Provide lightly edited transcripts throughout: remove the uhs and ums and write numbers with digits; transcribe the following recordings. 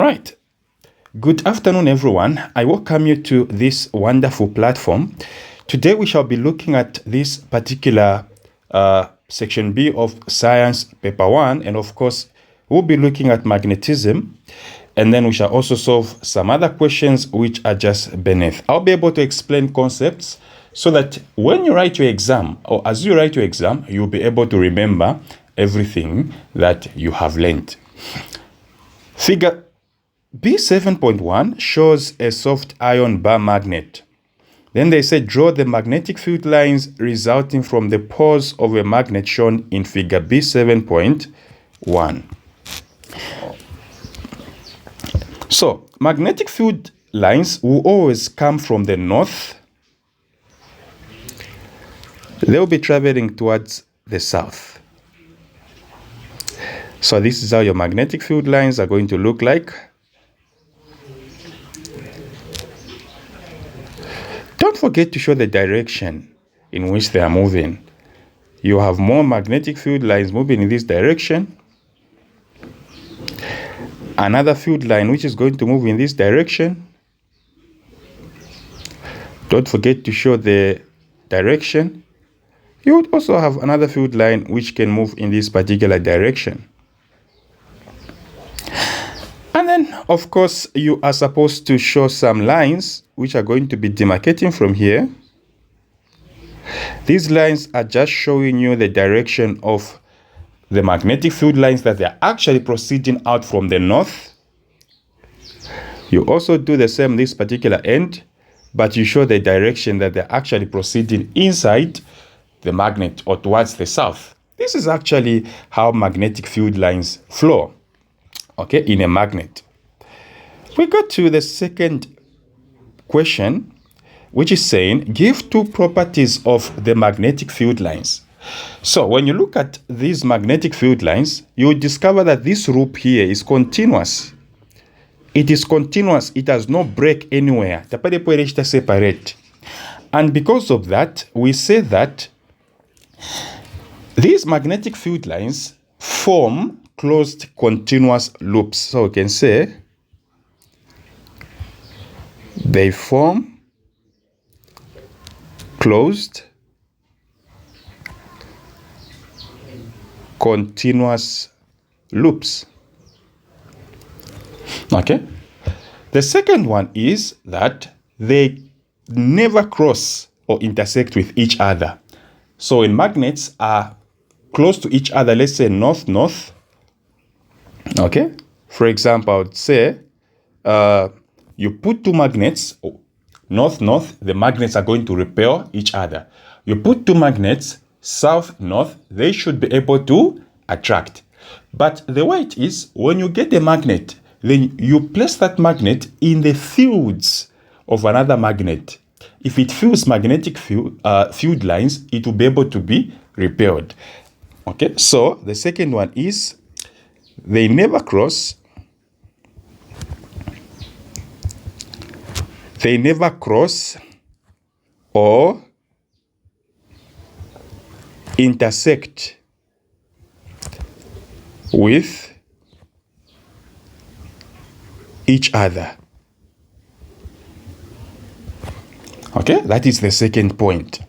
Right. Good afternoon, everyone. I welcome you to this wonderful platform. Today we shall be looking at this particular section B of Science Paper 1, and of course, we'll be looking at magnetism, and then we shall also solve some other questions which are just beneath. I'll be able to explain concepts so that when you write your exam, or as you write your exam, you'll be able to remember everything that you have learned. Figure B7.1 shows a soft iron bar magnet. Then they say draw the magnetic field lines resulting from the poles of a magnet shown in figure B7.1. So, magnetic field lines will always come from the north. They'll be traveling towards the south. So this is how your magnetic field lines are going to look like. Don't forget to show the direction in which they are moving. You have more magnetic field lines moving in this direction. Another field line which is going to move in this direction. Don't forget to show the direction. You would also have another field line which can move in this particular direction. And then, of course, you are supposed to show some lines which are going to be demarcating from here. These lines are just showing you the direction of the magnetic field lines that they are actually proceeding out from the north. You also do the same this particular end, but you show the direction that they're actually proceeding inside the magnet or towards the south. This is actually how magnetic field lines flow, okay, in a magnet. We go to the second question, which is saying, give two properties of the magnetic field lines. So when you look at these magnetic field lines, you will discover that this loop here is continuous. It is continuous. It has no break anywhere. Separate. And because of that, we say that these magnetic field lines form closed continuous loops. So we can say they form closed continuous loops. Okay? The second one is that they never cross or intersect with each other. So when magnets are close to each other, let's say north-north, okay? For example, I would say you put two magnets north-north, the magnets are going to repel each other. You put two magnets south-north, they should be able to attract. But the way it is, when you get a magnet, then you place that magnet in the fields of another magnet. If it feels magnetic field lines, it will be able to be repelled. Okay, so the second one is they never cross. They never cross or intersect with each other. Okay, that is the second point.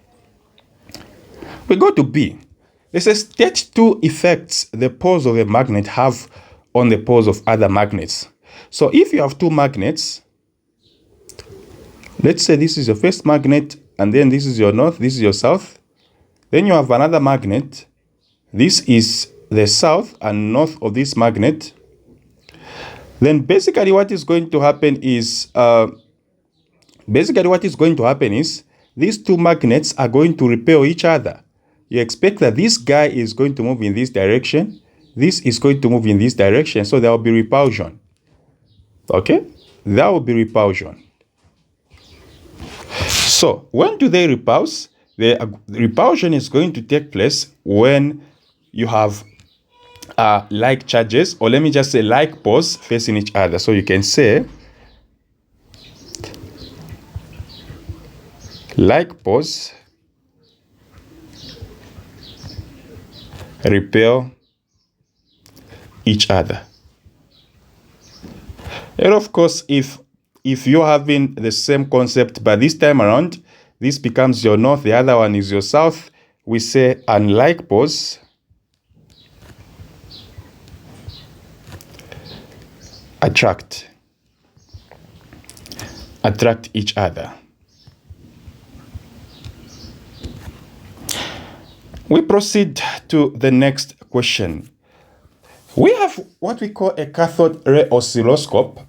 We go to B. It says state two effects the poles of a magnet have on the poles of other magnets. So if you have two magnets, let's say this is your first magnet, and then this is your north, this is your south. Then you have another magnet. This is the south and north of this magnet. Then basically what is going to happen is, these two magnets are going to repel each other. You expect that this guy is going to move in this direction. This is going to move in this direction. So there will be repulsion. Okay? There will be repulsion. So when do they repulse? The repulsion is going to take place when you have like charges, or let me just say like poles facing each other. So you can say like poles repel each other. And of course, if you're having the same concept, but this time around, this becomes your north, the other one is your south, we say unlike poles attract each other. We proceed to the next question. We have what we call a cathode ray oscilloscope.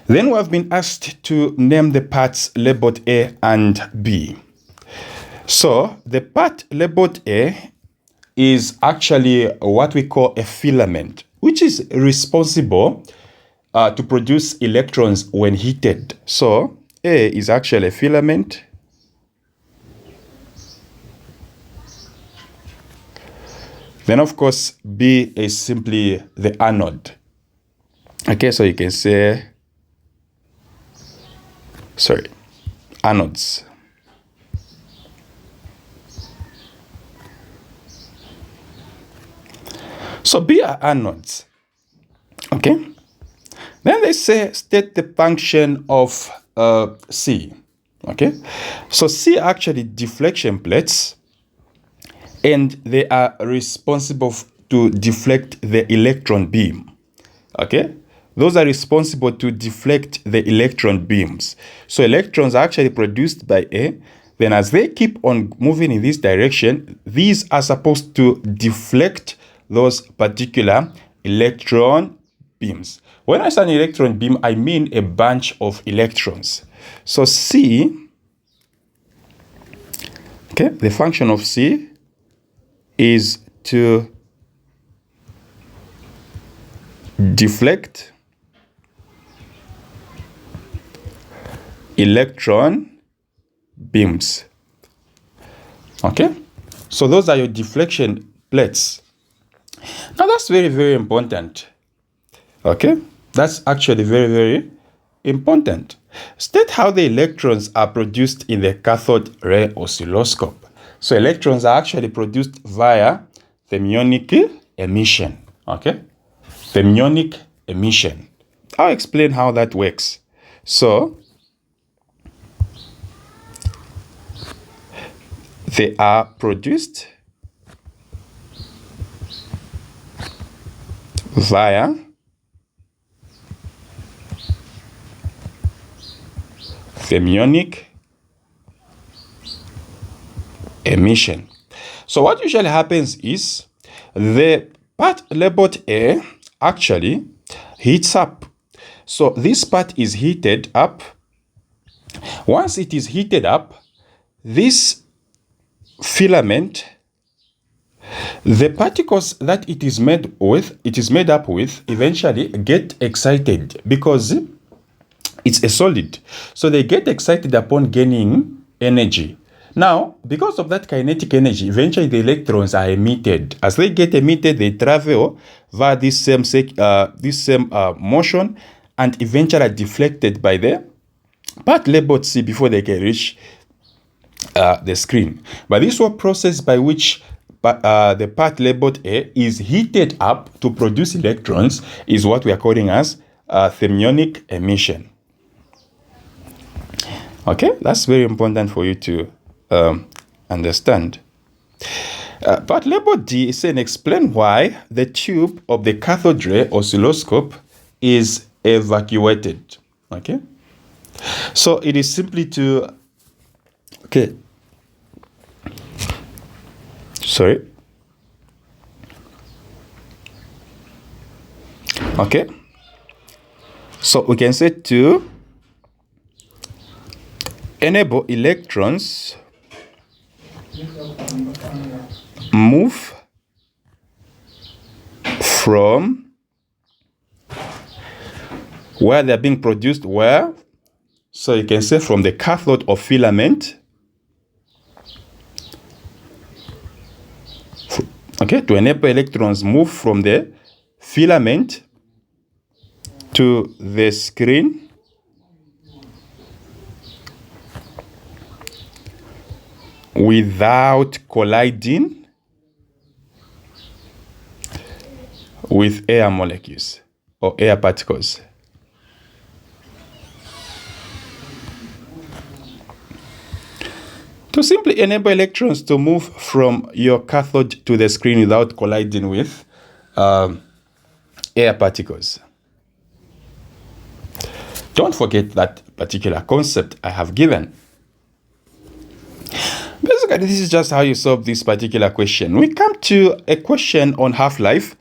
Then we have been asked to name the parts labeled A and B. So the part labeled A is actually what we call a filament, which is responsible to produce electrons when heated. So A is actually a filament. Then of course B is simply the anode. Okay, so you can say, anodes. So B are anodes. Okay. Then they say state the function of C. Okay. So C are actually deflection plates, and they are responsible to deflect the electron beam. Okay. Those are responsible to deflect the electron beams. So electrons are actually produced by A. Then as they keep on moving in this direction, these are supposed to deflect those particular electron beams. When I say an electron beam, I mean a bunch of electrons. So C, okay, the function of C is to deflect electron beams. Okay, so those are your deflection plates. Now that's very, very important. Okay, that's actually very, very important. State how the electrons are produced in the cathode ray oscilloscope. So electrons are actually produced via thermionic emission. Okay, thermionic emission. I'll explain how that works. So they are produced via thermionic emission. So what usually happens is the part labeled A actually heats up. So this part is heated up. Once it is heated up, this filament, the particles that it is made up with eventually get excited because it's a solid. So they get excited upon gaining energy. Now, because of that kinetic energy, eventually the electrons are emitted. As they get emitted, they travel via this same motion and eventually are deflected by the part labeled C before they can reach the screen. But this was a process by which the part labeled A is heated up to produce electrons is what we are calling as thermionic emission. Okay, that's very important for you to understand. Part labeled D is saying explain why the tube of the cathode ray oscilloscope is evacuated. Okay, so it is simply to Okay, so we can say to enable electrons move from where they're being produced where. So you can say from the cathode of filament, okay, to enable electrons move from the filament to the screen without colliding with air molecules or air particles. to simply enable electrons to move from your cathode to the screen without colliding with air particles. Don't forget that particular concept I have given. Basically, this is just how you solve this particular question. We come to a question on half-life.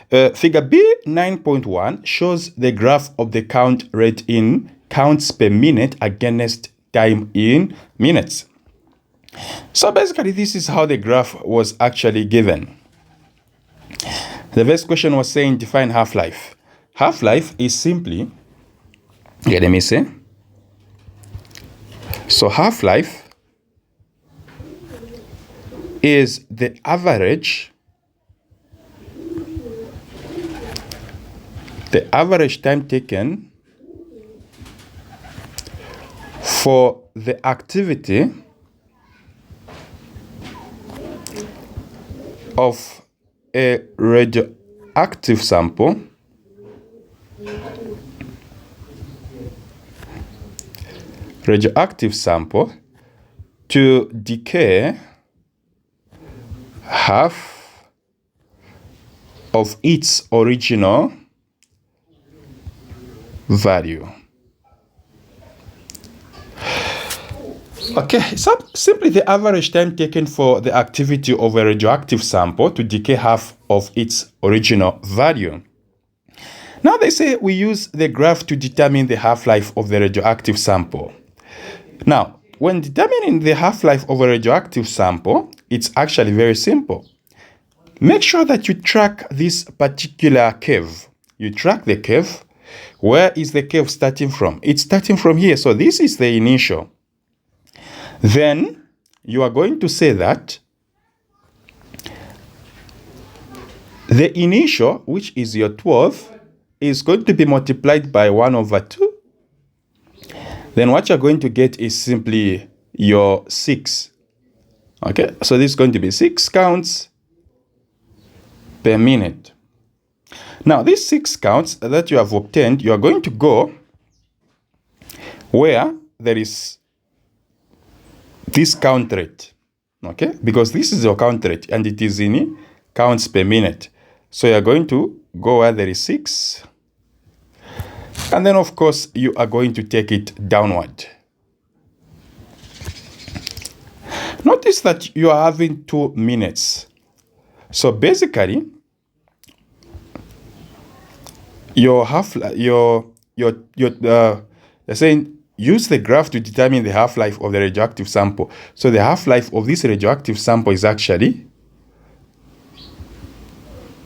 Figure B 9.1 shows the graph of the count rate in counts per minute against time in minutes. So basically, this is how the graph was actually given. The first question was saying define half-life. Half-life is simply, let me say. So half-life is the average time taken for the activity of a radioactive sample to decay half of its original value. Okay, so simply the average time taken for the activity of a radioactive sample to decay half of its original value. Now they say we use the graph to determine the half-life of the radioactive sample. Now, when determining the half-life of a radioactive sample, it's actually very simple. Make sure that you track this particular curve. You track the curve. Where is the curve starting from? It's starting from here. So this is the initial. Then you are going to say that the initial, which is your 12, is going to be multiplied by 1/2. Then what you're going to get is simply your 6. Okay, so this is going to be 6 counts per minute. Now, these 6 counts that you have obtained, you are going to go where there is this count rate. Okay, because this is your count rate and it is in counts per minute. So you are going to go where there is 6. And then, of course, you are going to take it downward. Notice that you are having 2 minutes. So basically, they're saying use the graph to determine the half-life of the radioactive sample. So the half-life of this radioactive sample is actually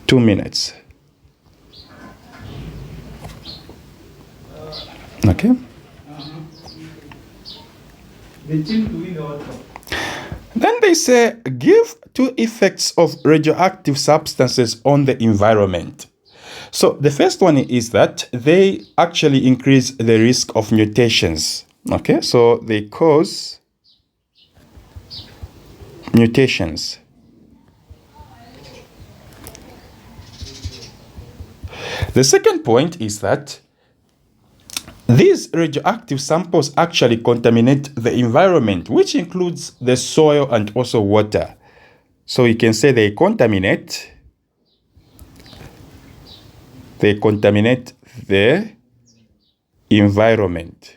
2 minutes. Okay. Then they say give 2 effects of radioactive substances on the environment. So the first one is that they actually increase the risk of mutations. Okay, so they cause mutations. The second point is that these radioactive samples actually contaminate the environment, which includes the soil and also water. So you can say they contaminate the environment.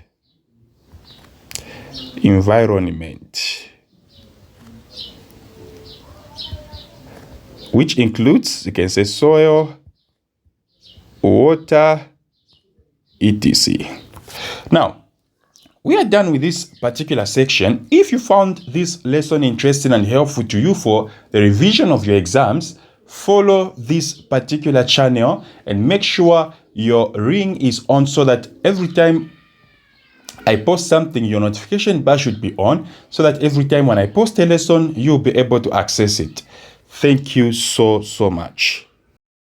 Which includes, you can say, soil, water, etc. Now, we are done with this particular section. If you found this lesson interesting and helpful to you for the revision of your exams, follow this particular channel and make sure your ring is on so that every time I post something, your notification bar should be on so that every time when I post a lesson, you'll be able to access it. Thank you so much.